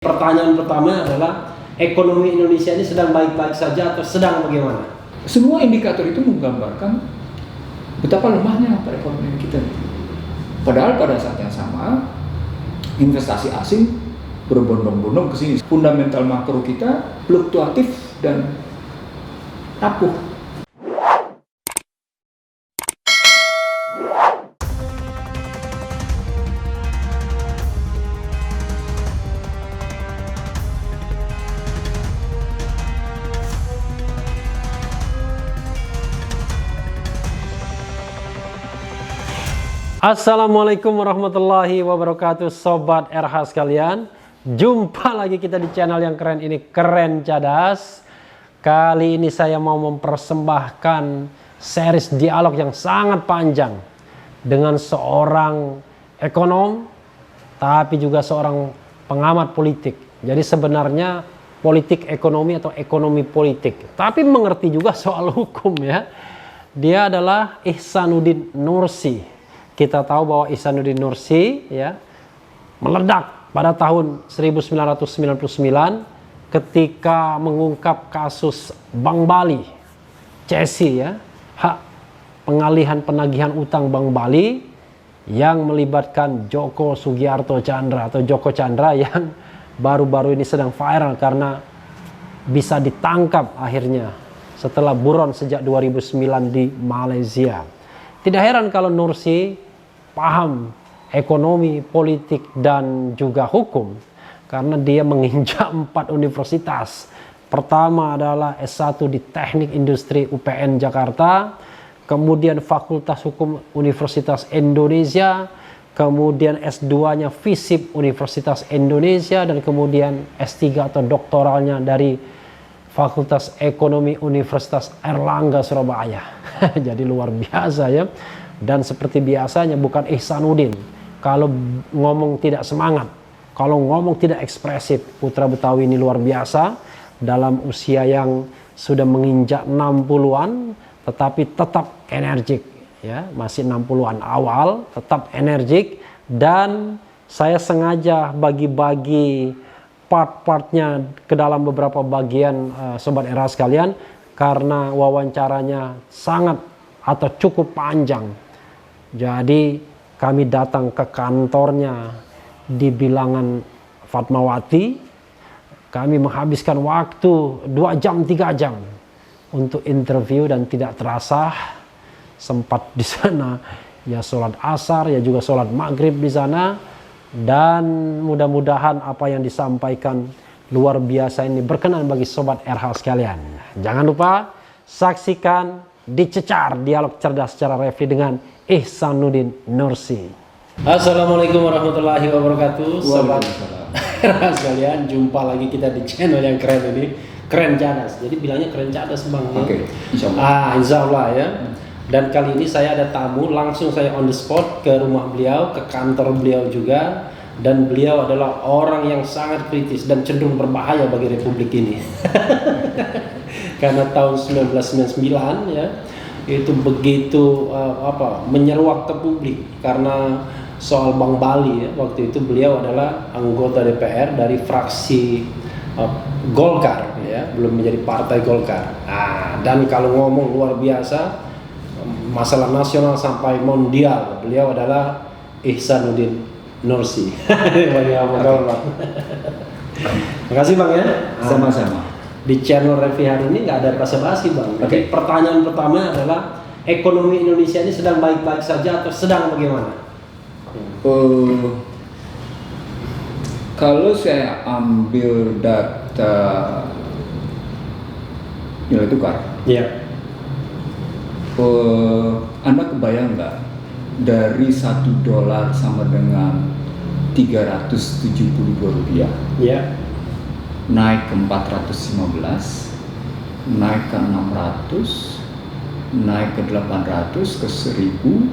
Pertanyaan pertama adalah ekonomi Indonesia ini sedang baik-baik saja atau sedang bagaimana? Semua indikator itu menggambarkan betapa lemahnya perekonomian kita. Padahal pada saat yang sama investasi asing berbondong-bondong ke sini. Fundamental makro kita fluktuatif dan rapuh. Assalamualaikum warahmatullahi wabarakatuh, Sobat RH sekalian. Jumpa lagi kita di channel yang keren ini, Keren Cadas. Kali ini saya mau mempersembahkan series dialog yang sangat panjang dengan seorang ekonom, tapi juga seorang pengamat politik. Jadi sebenarnya politik ekonomi atau ekonomi politik, tapi mengerti juga soal hukum ya. Dia adalah Ihsanuddin Nursi. Kita tahu bahwa Ihsanuddin Nursi ya meledak pada tahun 1999 ketika mengungkap kasus Bank Bali, CSI ya, hak pengalihan penagihan utang Bank Bali yang melibatkan Djoko Sugiarto Tjandra atau Joko Chandra yang baru-baru ini sedang viral karena bisa ditangkap akhirnya setelah buron sejak 2009 di Malaysia. Tidak heran kalau Nursi paham ekonomi, politik, dan juga hukum karena dia menginjak 4 universitas. Pertama adalah S1 di Teknik Industri UPN Jakarta, kemudian Fakultas Hukum Universitas Indonesia, kemudian S2-nya FISIP Universitas Indonesia, dan kemudian S3 atau doktoralnya dari Fakultas Ekonomi Universitas Airlangga Surabaya. Jadi luar biasa ya. Dan seperti biasanya bukan Ihsanuddin kalau ngomong tidak semangat, kalau ngomong tidak ekspresif. Putra Betawi ini luar biasa dalam usia yang sudah menginjak 60-an tetapi tetap energik ya, masih 60-an awal, tetap energik. Dan saya sengaja bagi-bagi part-partnya ke dalam beberapa bagian, Sobat RH sekalian, karena wawancaranya sangat atau cukup panjang. Jadi kami datang ke kantornya di Bilangan Fatmawati. Kami menghabiskan waktu 2 jam 3 jam untuk interview dan tidak terasa sempat di sana ya sholat asar ya juga sholat maghrib di sana. Dan mudah-mudahan apa yang disampaikan luar biasa ini berkenan bagi Sobat RH sekalian. Jangan lupa saksikan Dicecar dialog cerdas secara review dengan Ihsanuddin Nursi. Assalamualaikum warahmatullahi wabarakatuh, Sobat RH sekalian. Jumpa lagi kita di channel yang keren ini, Keren Cadas. Jadi bilangnya Keren Cadas bang. Oke, insyaallah. Insyaallah ya. Dan kali ini saya ada tamu, langsung saya on the spot ke rumah beliau, ke kantor beliau juga. Dan beliau adalah orang yang sangat kritis dan cenderung berbahaya bagi Republik ini. Karena tahun 1999 ya itu begitu menyeruak ke publik karena soal Bank Bali ya. Waktu itu beliau adalah anggota DPR dari fraksi Golkar ya, belum menjadi partai Golkar. Dan kalau ngomong luar biasa masalah nasional sampai mondial, beliau adalah Ihsanuddin Nursi. Makasih bang ya. Sama-sama. Di channel review hari ini nggak ada basa-basi bang. Jadi pertanyaan pertama adalah ekonomi Indonesia ini sedang baik-baik saja atau sedang bagaimana? Kalau saya ambil data nilai tukar, Iya. Anda kebayang nggak dari $1 sama dengan 372 rupiah? Iya. Naik ke 415, naik ke 600, naik ke 800, ke 1000,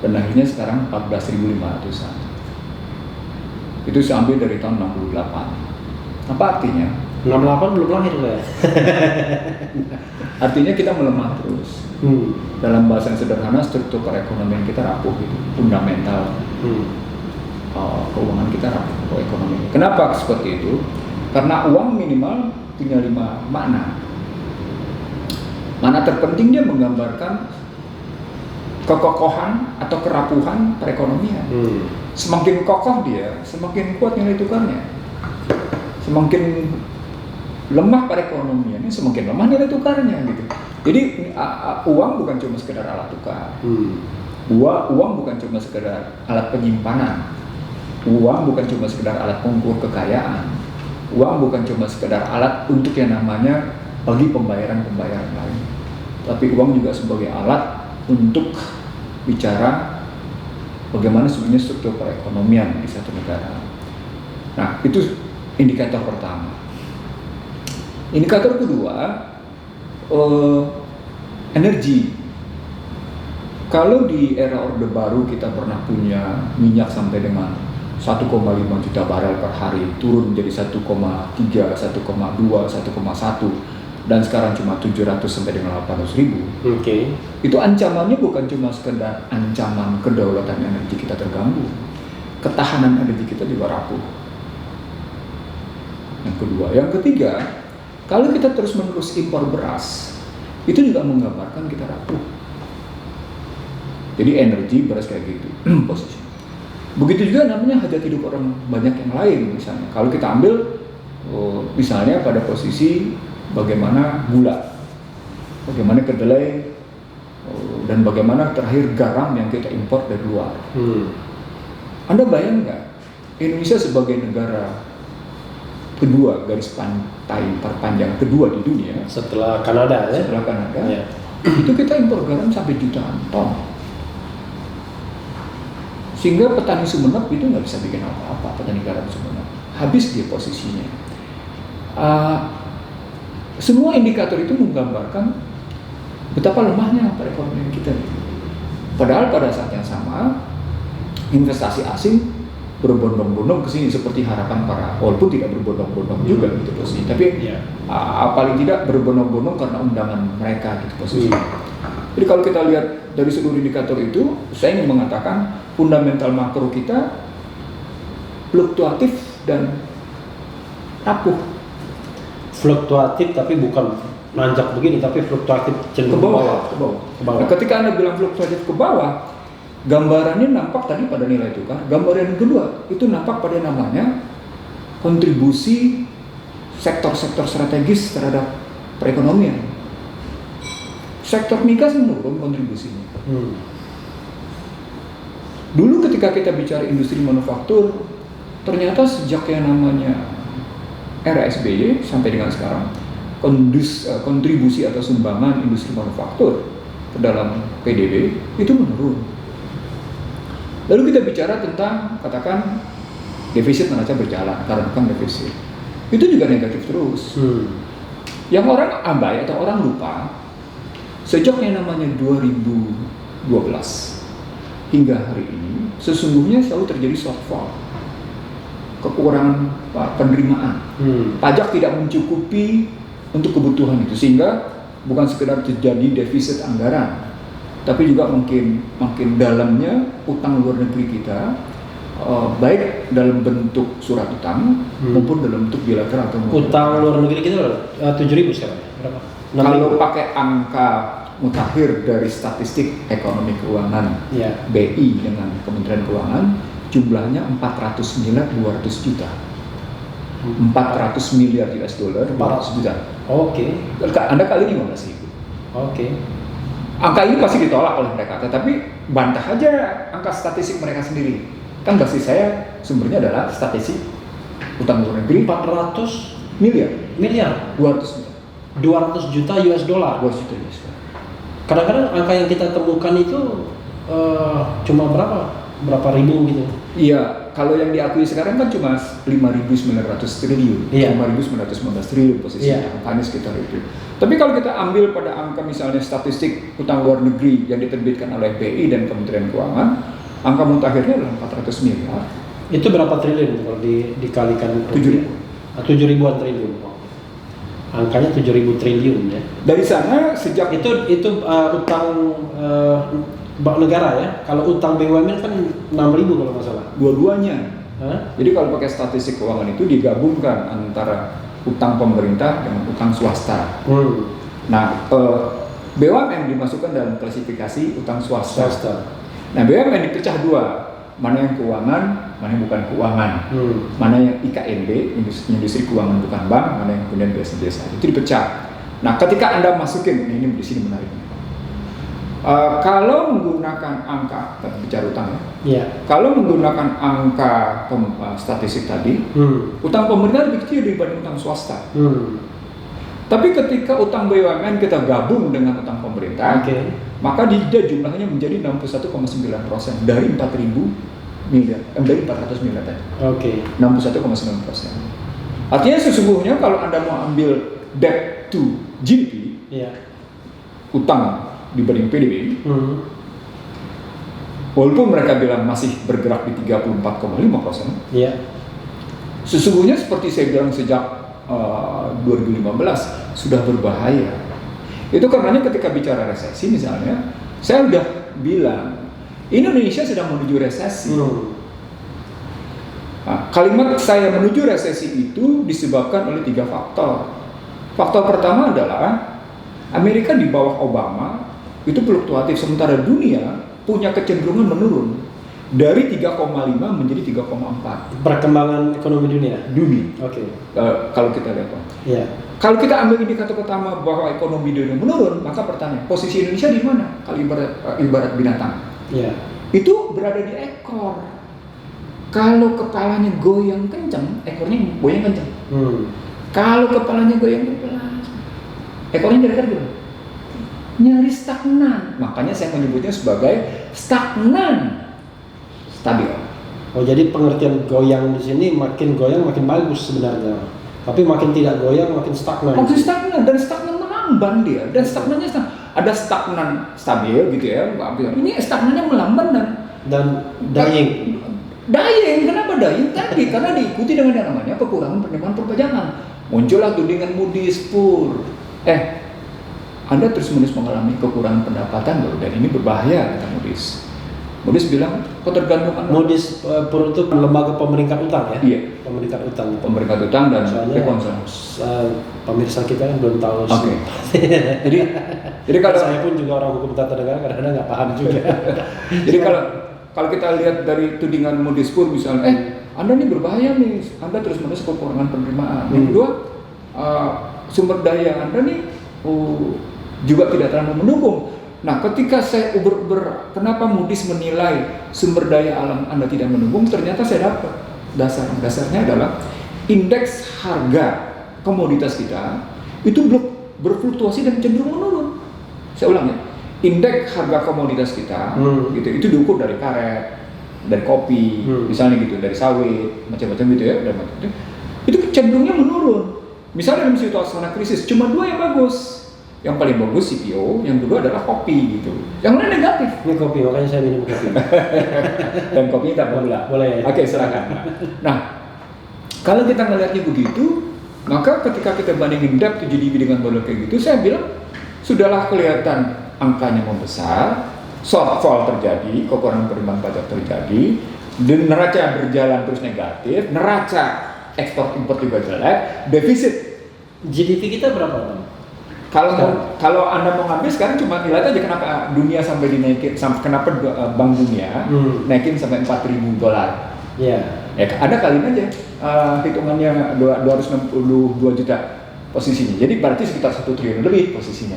dan akhirnya sekarang 14.500-an. Itu saya ambil dari tahun 68. Apa artinya? 68 belum lahir loh ya. Artinya kita melemah terus. Dalam bahasa yang sederhana, struktur perekonomian kita rapuh gitu, fundamental. keuangan kita rapuh, ekonomi. Kenapa seperti itu? Karena uang minimal punya 5 makna. Makna terpenting dia menggambarkan kekokohan atau kerapuhan perekonomian. Semakin kokoh dia, semakin kuat nilai tukarnya. Semakin lemah perekonomiannya, semakin lemah nilai tukarnya gitu. Jadi uang bukan cuma sekedar alat tukar. Uang bukan cuma sekedar alat penyimpanan. Uang bukan cuma sekedar alat pengukur kekayaan. Uang bukan cuma sekedar alat untuk yang namanya bagi pembayaran lain. Tapi uang juga sebagai alat untuk bicara bagaimana sebenarnya struktur perekonomian di satu negara. Nah, itu indikator pertama. Indikator kedua, energi. Kalau di era Orde Baru kita pernah punya minyak sampai dengan 1,5 juta barel per hari, turun menjadi 1,3, 1,2, 1,1, dan sekarang cuma 700 sampai dengan 800 ribu. Itu ancamannya bukan cuma sekedar ancaman kedaulatan energi kita terganggu, ketahanan energi kita juga rapuh. Yang kedua, yang ketiga, kalau kita terus-menerus impor beras, itu juga menggambarkan kita rapuh. Jadi energi, beras kayak gitu posisi. Begitu juga namanya hajat hidup orang banyak yang lain misalnya. Kalau kita ambil misalnya pada posisi bagaimana gula, bagaimana kedelai, dan bagaimana terakhir garam yang kita impor dari luar. Anda bayang nggak Indonesia sebagai negara kedua garis pantai terpanjang kedua di dunia setelah Kanada ya? Setelah Kanada, itu kita impor garam sampai jutaan ton. Sehingga petani Sumeneb itu nggak bisa bikin apa-apa, petani garam Sumeneb. Habis dia posisinya. Semua indikator itu menggambarkan betapa lemahnya perekonomian kita. Padahal pada saat yang sama, investasi asing berbondong-bondong ke sini seperti harapan para, walaupun tidak berbondong-bondong juga gitu posisi. Tapi paling tidak berbondong-bondong karena undangan mereka gitu posisi. Jadi kalau kita lihat dari seluruh indikator itu, saya ingin mengatakan fundamental makro kita fluktuatif dan rapuh. Fluktuatif tapi bukan nanjak begini, tapi fluktuatif cenderung ke bawah. Nah, ketika Anda bilang fluktuatif ke bawah, gambarannya nampak tadi pada nilai tukar. Gambaran kedua itu nampak pada namanya kontribusi sektor-sektor strategis terhadap perekonomian. Sektor migas menurun kontribusinya. Dulu ketika kita bicara industri manufaktur, ternyata sejak yang namanya era SBY sampai dengan sekarang, kontribusi atau sumbangan industri manufaktur ke dalam PDB itu menurun. Lalu kita bicara tentang, katakan, defisit neraca berjalan, current account defisit. Itu juga negatif terus. Yang orang abai atau orang lupa, sejak yang namanya 2012 hingga hari ini, sesungguhnya selalu terjadi shortfall, kekurangan penerimaan. Pajak tidak mencukupi untuk kebutuhan itu, sehingga bukan sekedar terjadi defisit anggaran, tapi juga makin dalamnya utang luar negeri kita, baik dalam bentuk surat utang maupun dalam bentuk bilateral. Utang luar negeri kita 7.000 sekarang. Berapa? Kalau pakai angka mutakhir dari statistik ekonomi keuangan BI dengan Kementerian Keuangan, jumlahnya 400 miliar 200 juta. 400 miliar US dollar 200 juta. Anda kali 15 ribu. Angka ini pasti ditolak oleh mereka, tetapi bantah aja angka statistik mereka sendiri. Kan basis saya sumbernya adalah statistik utang luar negeri 400 miliar 200 juta US dollar. 200 juta US dollar. Kadang-kadang angka yang kita temukan itu cuma berapa ribu gitu. Iya, kalau yang diakui sekarang kan cuma 5.900 triliun, 5.919 triliun posisinya, angkanya sekitar itu. Tapi kalau kita ambil pada angka misalnya statistik utang luar negeri yang diterbitkan oleh BI dan Kementerian Keuangan, angka mutakhirnya adalah 400 miliar. Itu berapa triliun kalau dikalikan? 7.000-an triliun. Angkanya 7.000 triliun ya. Dari sana sejak itu utang negara ya. Kalau utang BUMN kan 6.000 kalau nggak salah. Dua-duanya. Hah? Jadi kalau pakai statistik keuangan itu digabungkan antara utang pemerintah dengan utang swasta. Nah, BUMN dimasukkan dalam klasifikasi utang swasta. Nah, BUMN dipecah dua, mana yang keuangan, mana yang bukan keuangan, mana yang IKNB, industri keuangan bukan bank, mana yang kemudian biasa-biasa. Itu dipecah. Nah, ketika Anda masukin, ini di sini menarik. Kalau menggunakan angka, kita bicara utang ya. Iya. Kalau menggunakan angka statistik tadi, utang pemerintah lebih kecil dibanding utang swasta. Tapi ketika utang BUMN kita gabung dengan utang pemerintah, maka dia jumlahnya menjadi 61,9% dari 4.000 miliar, dari 400 miliar tadi. 61,9%. Artinya sesungguhnya kalau Anda mau ambil debt to GDP, utang dibanding PDB, walaupun mereka bilang masih bergerak di 34,5%, sesungguhnya seperti saya bilang sejak 2015 sudah berbahaya. Itu karenanya ketika bicara resesi misalnya, saya udah bilang Indonesia sedang menuju resesi. Nah, kalimat saya menuju resesi itu disebabkan oleh 3 faktor. Faktor pertama adalah Amerika di bawah Obama itu fluktuatif, sementara dunia punya kecenderungan menurun dari 3,5 menjadi 3,4. Perkembangan ekonomi dunia. Kalau kita lihat, kalau kita ambil indikator pertama bahwa ekonomi dunia menurun, maka pertanyaan posisi Indonesia di mana? Kalau ibarat binatang, itu berada di ekor. Kalau kepalanya goyang kencang, ekornya goyang kencang. Kalau kepalanya goyang pelan, ekornya kira-kira gimana? Nyaris stagnan. Makanya saya menyebutnya sebagai stagnan, stabil. Oh, jadi pengertian goyang di sini makin goyang makin bagus sebenarnya. Tapi makin tidak goyang makin stagnan. Makin stagnan, dan stagnan melamban dia. Dan stagnannya ada stagnan stabil gitu ya. Ini stagnannya melamban dan dying. Dying, kenapa dying? Tadi karena diikuti dengan yang namanya kekurangan penerimaan perpajakan. Muncullah tudingan Moody's pur. Anda terus-menerus mengalami kekurangan pendapatan loh, dan ini berbahaya, kata Moody's. Moody's bilang ketergantungan. Moody's pur itu lembaga pemeringkat utang ya? Iya. Pemeringkat utang dan rekonsiliasi. Pemirsa kita kan belum tahu. Jadi kalau saya pun juga orang hukum tata negara kadang-kadang nggak paham juga. Jadi kalau kita lihat dari tudingan Moody's pur misalnya, Anda nih berbahaya nih, Anda terus-menerus kekurangan penerimaan. Yang kedua, sumber daya Anda nih juga tidak terlalu mendukung. Nah, ketika saya kenapa Moody's menilai sumber daya alam Anda tidak mendukung, ternyata saya dapat dasarnya adalah indeks harga komoditas kita itu berfluktuasi dan cenderung menurun. Saya ulang ya, indeks harga komoditas kita gitu, itu diukur dari karet, dari kopi, misalnya gitu, dari sawit, macam-macam gitu ya, itu cenderungnya menurun. Misalnya dalam situasi krisis, cuma 2 yang bagus. Yang paling bagus CPO, yang kedua adalah kopi gitu. Yang lain negatif. Ini kopi, makanya saya minum kopi. Dan kopinya tak boleh. Boleh. Oke, silakan. Nah, kalau kita melihatnya begitu, maka ketika kita bandingin debt to GDP dengan model kayak gitu, saya bilang sudahlah kelihatan angkanya membesar, shortfall terjadi, kekurangan penerimaan pajak terjadi, dan neraca berjalan terus negatif, neraca ekspor impor juga jelek, defisit. GDP kita berapa? Kalau Anda mau ngambil sekarang cuma lihat aja kenapa dunia sampai dinaikin, kenapa Bank Dunia naikin sampai $4.000. Ya, Anda kaliin aja hitungannya 262 juta posisinya. Jadi berarti sekitar 1 triliun lebih posisinya.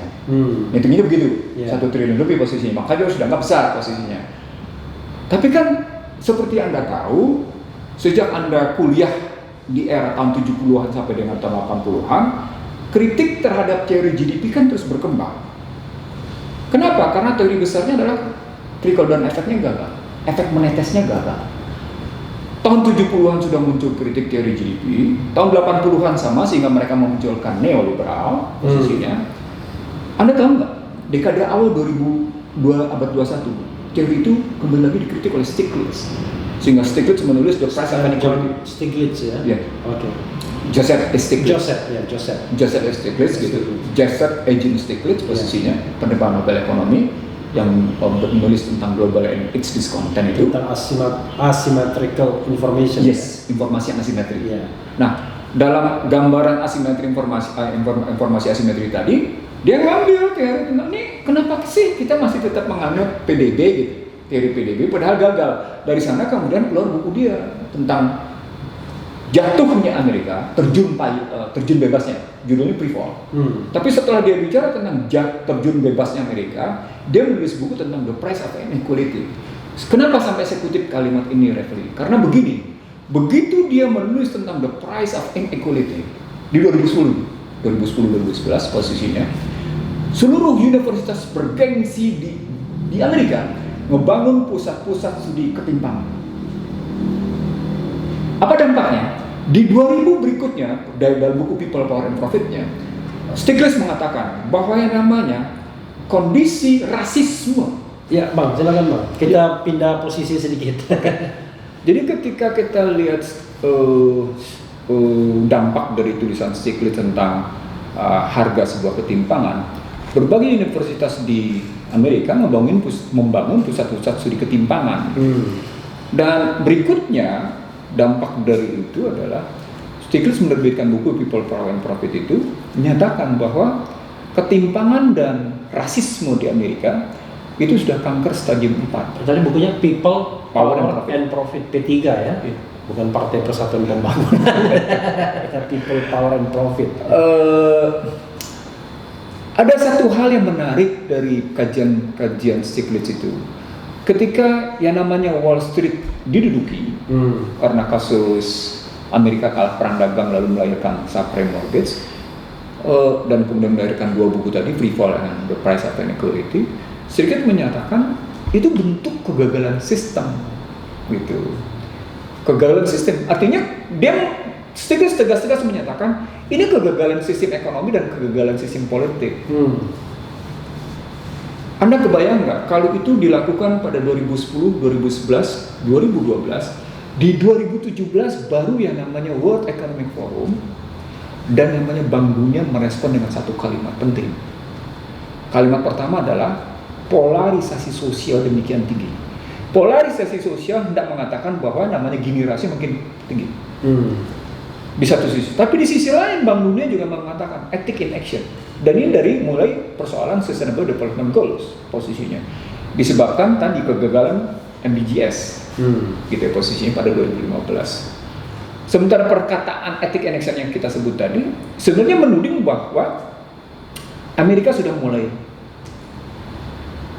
Hitungnya begitu, 1 triliun lebih posisinya. Makanya sudah nggak besar posisinya. Tapi kan seperti Anda tahu, sejak Anda kuliah di era tahun 70-an sampai dengan tahun 80-an, kritik terhadap teori GDP kan terus berkembang. Kenapa? Karena teori besarnya adalah trickle down efeknya gagal, efek menetesnya gagal. Tahun 70-an sudah muncul kritik teori GDP, tahun 80-an sama, sehingga mereka memunculkan neoliberal posisinya. Anda tahu nggak? Dekade awal 2002 abad 21, teori itu kembali lagi dikritik oleh Stiglitz. Sehingga Stiglitz menulis The Price of Inequality. Stiglitz ya? Iya. Oke. Joseph Stiglitz Joseph Stiglitz gitu. Joseph Eugene Stiglitz posisinya, penerima Nobel Ekonomi. yang menulis tentang global and its discontent itu. Tentang asymmetrical information. Yes, informasi yang asimetri. Iya. Nah, dalam gambaran asimetri informasi asimetri tadi, dia ngambil teori tentang ini kenapa sih kita masih tetap menganut PDB gitu, teori PDB padahal gagal. Dari sana kemudian keluar buku dia tentang jatuhnya Amerika, terjun bebasnya, judulnya Free Fall. Tapi setelah dia bicara tentang terjun bebasnya Amerika, dia menulis buku tentang The Price of Inequality. Kenapa sampai saya kutip kalimat ini, Refli? Karena begini, begitu dia menulis tentang The Price of Inequality di 2010-2011 posisinya, seluruh universitas bergengsi di Amerika ngebangun pusat-pusat studi ketimpangan. Apa dampaknya? Di 2000 berikutnya, dalam buku People, Power, and Profit-nya, Stiglitz mengatakan bahwa yang namanya kondisi rasisme. Ya Bang, silakan Bang. Kita pindah posisi sedikit. Jadi ketika kita lihat dampak dari tulisan Stiglitz tentang harga sebuah ketimpangan, berbagai universitas di Amerika membangun pusat-pusat studi ketimpangan. Dan berikutnya, dampak dari itu adalah Stiglitz menerbitkan buku People, Power, and Profit itu menyatakan bahwa ketimpangan dan rasisme di Amerika itu sudah kanker stadium 4. Tadi bukunya People, Power, and Profit P3 ya, bukan Partai Persatuan Pembangunan. People, Power, and Profit. Ada satu hal yang menarik dari kajian Stiglitz itu. Ketika yang namanya Wall Street diduduki karena kasus Amerika kalah perang dagang lalu melahirkan subprime mortgage dan kemudian melahirkan dua buku tadi, Free Fall and The Price of Inequality, sedikit menyatakan itu bentuk kegagalan sistem gitu. Kegagalan sistem artinya Stiglitz tegas-tegas menyatakan ini kegagalan sistem ekonomi dan kegagalan sistem politik. Anda kebayang nggak kalau itu dilakukan pada 2010, 2011, 2012, di 2017 baru yang namanya World Economic Forum dan namanya Bank Dunia merespon dengan satu kalimat penting. Kalimat pertama adalah polarisasi sosial demikian tinggi. Polarisasi sosial hendak mengatakan bahwa namanya gini rasio makin tinggi. Di satu sisi, tapi di sisi lain Bank Dunia juga mengatakan ethic in action. Dan ini dari mulai persoalan Sustainable Development Goals posisinya. Disebabkan tadi kegagalan MDGs, gitu ya posisinya pada 2015. Sementara perkataan ethic in action yang kita sebut tadi, sebenarnya menuding bahwa Amerika sudah mulai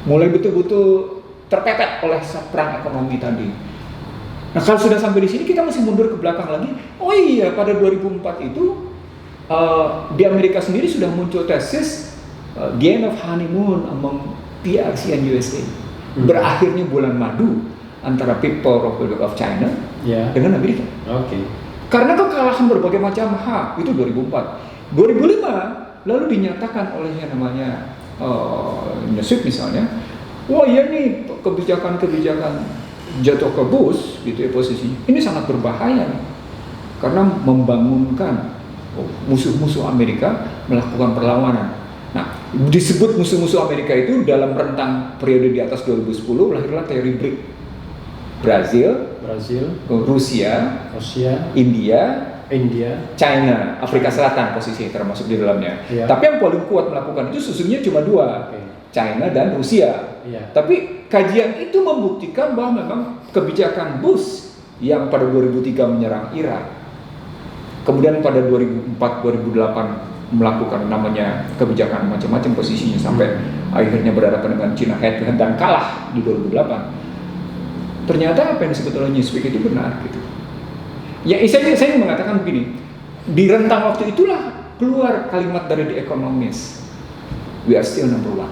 betul-betul terpepet oleh perang ekonomi tadi. Nah kalau sudah sampai di sini kita masih mundur ke belakang lagi. Oh iya, pada 2004 itu di Amerika sendiri sudah muncul tesis the end of honeymoon among PRC and USA. Berakhirnya bulan madu antara People Republic of China dengan Amerika. Karena kekalahan berbagai macam hal itu 2004. 2005 lalu dinyatakan oleh yang namanya Newsweek misalnya, wah ya nih kebijakan jatuh ke Bush gitu ya posisinya. Ini sangat berbahaya nih. Karena membangunkan musuh-musuh Amerika melakukan perlawanan. Nah, disebut musuh-musuh Amerika itu dalam rentang periode di atas 2010 lahirlah teori BRIC. Brazil, Rusia, India, China, Afrika Selatan posisi termasuk di dalamnya. Tapi yang paling kuat melakukan itu sesungguhnya cuma dua, China dan Rusia. Tapi kajian itu membuktikan bahwa memang kebijakan Bush yang pada 2003 menyerang Irak, kemudian pada 2004-2008 melakukan namanya kebijakan macam-macam posisinya sampai akhirnya berhadapan dengan China head to head dan kalah di 2008. Ternyata apa yang disebut oleh Newsweek itu benar gitu. Ya saya mengatakan begini, di rentang waktu itulah keluar kalimat dari The Economist, we are still number one.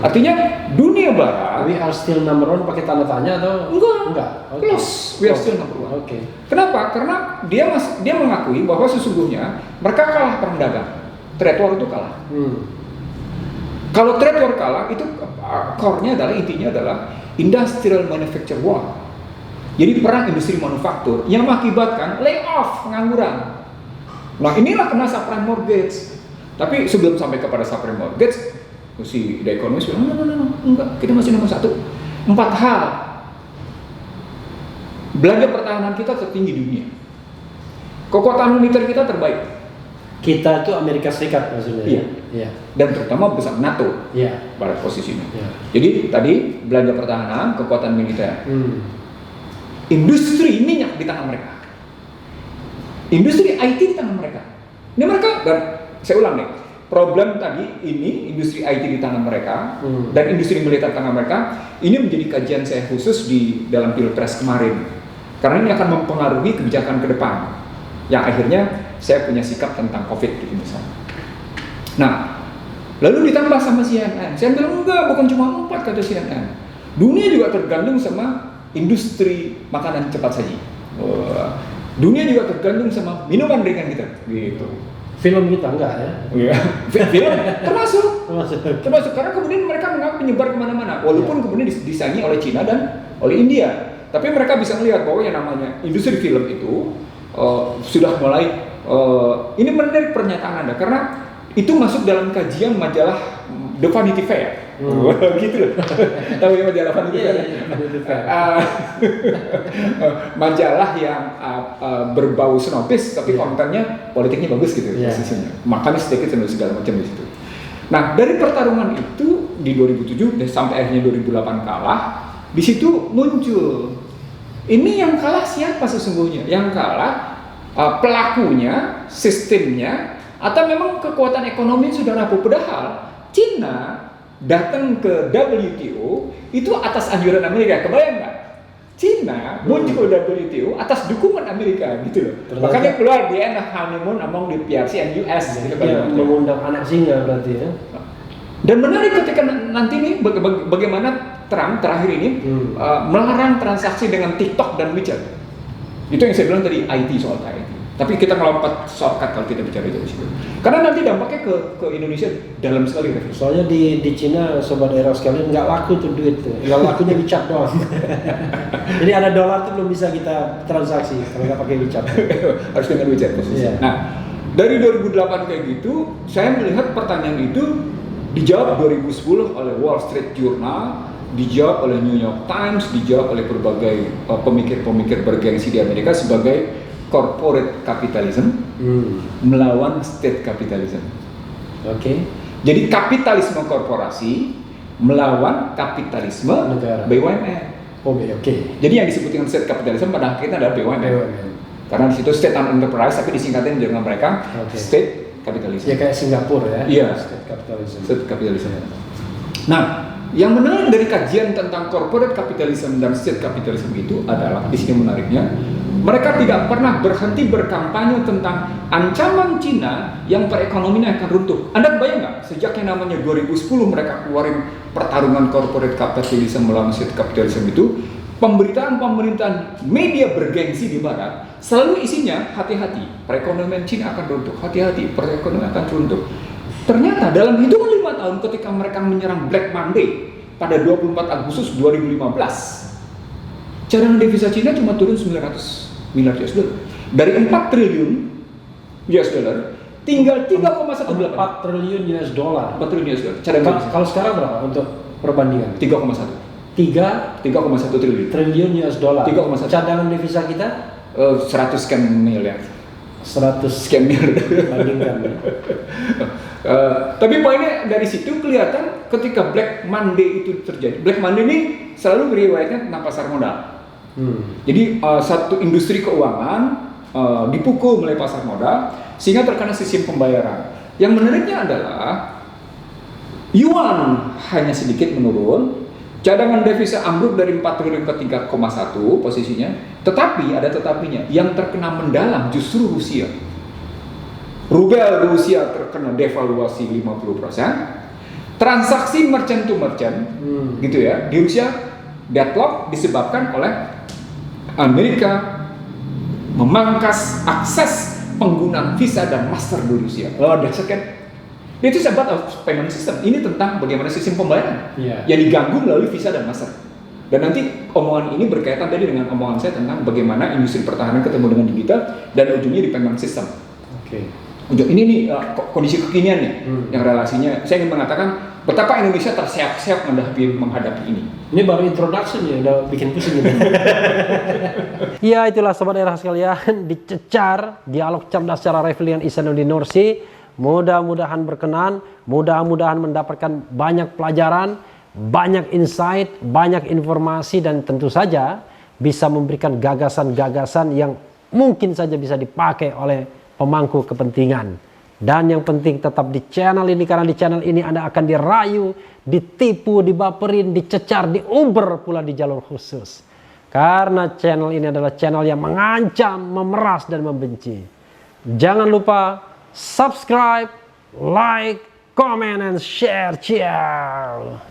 Artinya dunia barat, we are still number one pakai tanda tanya atau enggak? Plus, we are still number one. Kenapa? Karena dia mengakui bahwa sesungguhnya mereka kalah perang dagang, trade war itu kalah. Kalau trade war kalah itu core-nya adalah intinya adalah industrial manufacture war. Jadi perang industri manufaktur yang mengakibatkan layoff, pengangguran. Nah inilah kena subprime mortgage. Tapi sebelum sampai kepada subprime mortgage, Si The Economist bilang, enggak, kita masih nomor 1. 4 hal. Belanja pertahanan kita tertinggi dunia. Kekuatan militer kita terbaik. Kita itu Amerika Serikat maksudnya. Iya. Iya. Dan terutama besar NATO Iya. pada posisinya. Iya. Jadi tadi belanja pertahanan, kekuatan militer. Industri minyak di tangan mereka. Industri IT di tangan mereka. Ini mereka, dan saya ulang nih, problem tadi ini industri IT di tangan mereka dan industri militer di tangan mereka ini menjadi kajian saya khusus di dalam Pilpres kemarin karena ini akan mempengaruhi kebijakan ke depan yang akhirnya saya punya sikap tentang COVID gitu misalnya. Nah, lalu ditambah sama CNN. Saya bilang enggak, bukan cuma 4 kata CNN. Dunia juga tergantung sama industri makanan cepat saji. Dunia juga tergantung sama minuman ringan kita gitu. Film kita enggak ya? Iya, film termasuk karena kemudian mereka menganggap menyebar kemana-mana, walaupun kemudian disaingi oleh Cina dan oleh India. Tapi mereka bisa melihat bahwa yang namanya industri film itu sudah mulai ini menarik pernyataan Anda karena itu masuk dalam kajian majalah The Vanity Fair. Gitu loh. Tahu ya majalah Vanity Fair? Majalah yang berbau snobis tapi kontennya politiknya bagus gitu posisinya. Makanya sedikit segala macam di situ. Nah, dari pertarungan itu di 2007 sampai akhirnya 2008 kalah, di situ muncul ini yang kalah siapa sesungguhnya? Yang kalah pelakunya, sistemnya, atau memang kekuatan ekonomi sudah rapuh. Padahal Cina datang ke WTO itu atas anjuran Amerika, kebayang nggak? Cina muncul ke WTO atas dukungan Amerika gitu loh. Makanya keluar di end of honeymoon among the PRC and US. Gitu, mengundang anak singa berarti ya. Dan menarik ketika nanti nih bagaimana Trump terakhir ini melarang transaksi dengan TikTok dan WeChat. Itu yang saya bilang tadi IT soal IT. Tapi kita ngelompat shortcut kalau kita bicara itu di situ. Karena nanti dampaknya ke Indonesia dalam sekali. Soalnya di Cina sobat era sekalian nggak laku tuh duit tuh, nggak lakunya WeChat doang. Jadi ada dolar tuh belum bisa kita transaksi kalau nggak pakai WeChat. Harus dengan WeChat posisi. Yeah. Nah, dari 2008 kayak gitu, saya melihat pertanyaan itu dijawab 2010 oleh Wall Street Journal, dijawab oleh New York Times, dijawab oleh berbagai pemikir-pemikir bergengsi di Amerika sebagai corporate capitalism melawan state capitalism. Oke. Jadi kapitalisme korporasi melawan kapitalisme negara. BUMN. Oke. Jadi yang disebut dengan state capitalism pada akhirnya adalah BUMN. Karena di situ state and enterprise tapi disingkatin dengan mereka state capitalism. Ya kayak Singapura ya. Iya. State capitalism. State capitalism. Nah, yang menarik dari kajian tentang corporate capitalism dan state capitalism itu adalah di sini menariknya, mereka tidak pernah berhenti berkampanye tentang ancaman Cina yang perekonomiannya akan runtuh. Anda bayang nggak? Sejak yang namanya 2010 mereka keluarin pertarungan corporate capitalism melawan state capitalism itu, pemberitaan media bergengsi di Barat selalu isinya hati-hati, perekonomian Cina akan runtuh, hati-hati, perekonomian akan runtuh. Ternyata dalam hitungan 5 tahun ketika mereka menyerang Black Monday pada 24 Agustus 2015, cadangan devisa Cina cuma turun 900 miliar US dollar. Dari 4 triliun US dollar tinggal 3,18. 4 triliun US dollar. 4 triliun US dollar. Cadangan kalau sekarang berapa untuk perbandingan? 3,1 triliun US dollar. 3,1. Cadangan devisa kita 100 sekian miliar. 100 sekian miliar. Bandingkan. Tapi poinnya dari situ kelihatan ketika Black Monday itu terjadi. Black Monday ini selalu beriwayatnya tentang pasar modal. Jadi satu industri keuangan dipukul mulai pasar modal sehingga terkena sistem pembayaran. Yang menariknya adalah yuan hanya sedikit menurun, cadangan devisa ambruk dari 4 triliun ke 3,1 posisinya. Tetapi ada tetapinya, yang terkena mendalam justru Rusia. Rubel Rusia terkena devaluasi 50%. Transaksi merchant to merchant, gitu ya, di Rusia deadlock disebabkan oleh Amerika memangkas akses penggunaan Visa dan Master di Rusia. Dahsyat kan? Itu sebab payment system. Ini tentang bagaimana sistem pembayaran yang diganggu melalui Visa dan Master. Dan nanti omongan ini berkaitan tadi dengan omongan saya tentang bagaimana industri pertahanan ketemu dengan digital dan ujungnya di payment system. Ini nih kondisi kekinian nih yang relasinya. Saya ingin mengatakan betapa Indonesia terseok-seok menghadapi ini. Ini baru introduction ya, udah bikin pusing gitu. Ya itulah sobat era sekalian, dicecar dialog cerdas secara Revelian Ihsanuddin Nursi. Mudah-mudahan berkenan, mudah-mudahan mendapatkan banyak pelajaran, banyak insight, banyak informasi, dan tentu saja bisa memberikan gagasan-gagasan yang mungkin saja bisa dipakai oleh pemangku kepentingan. Dan yang penting tetap di channel ini, karena di channel ini Anda akan dirayu, ditipu, dibaperin, dicecar, diuber pula di jalur khusus. Karena channel ini adalah channel yang mengancam, memeras, dan membenci. Jangan lupa subscribe, like, comment, and share. Ciao.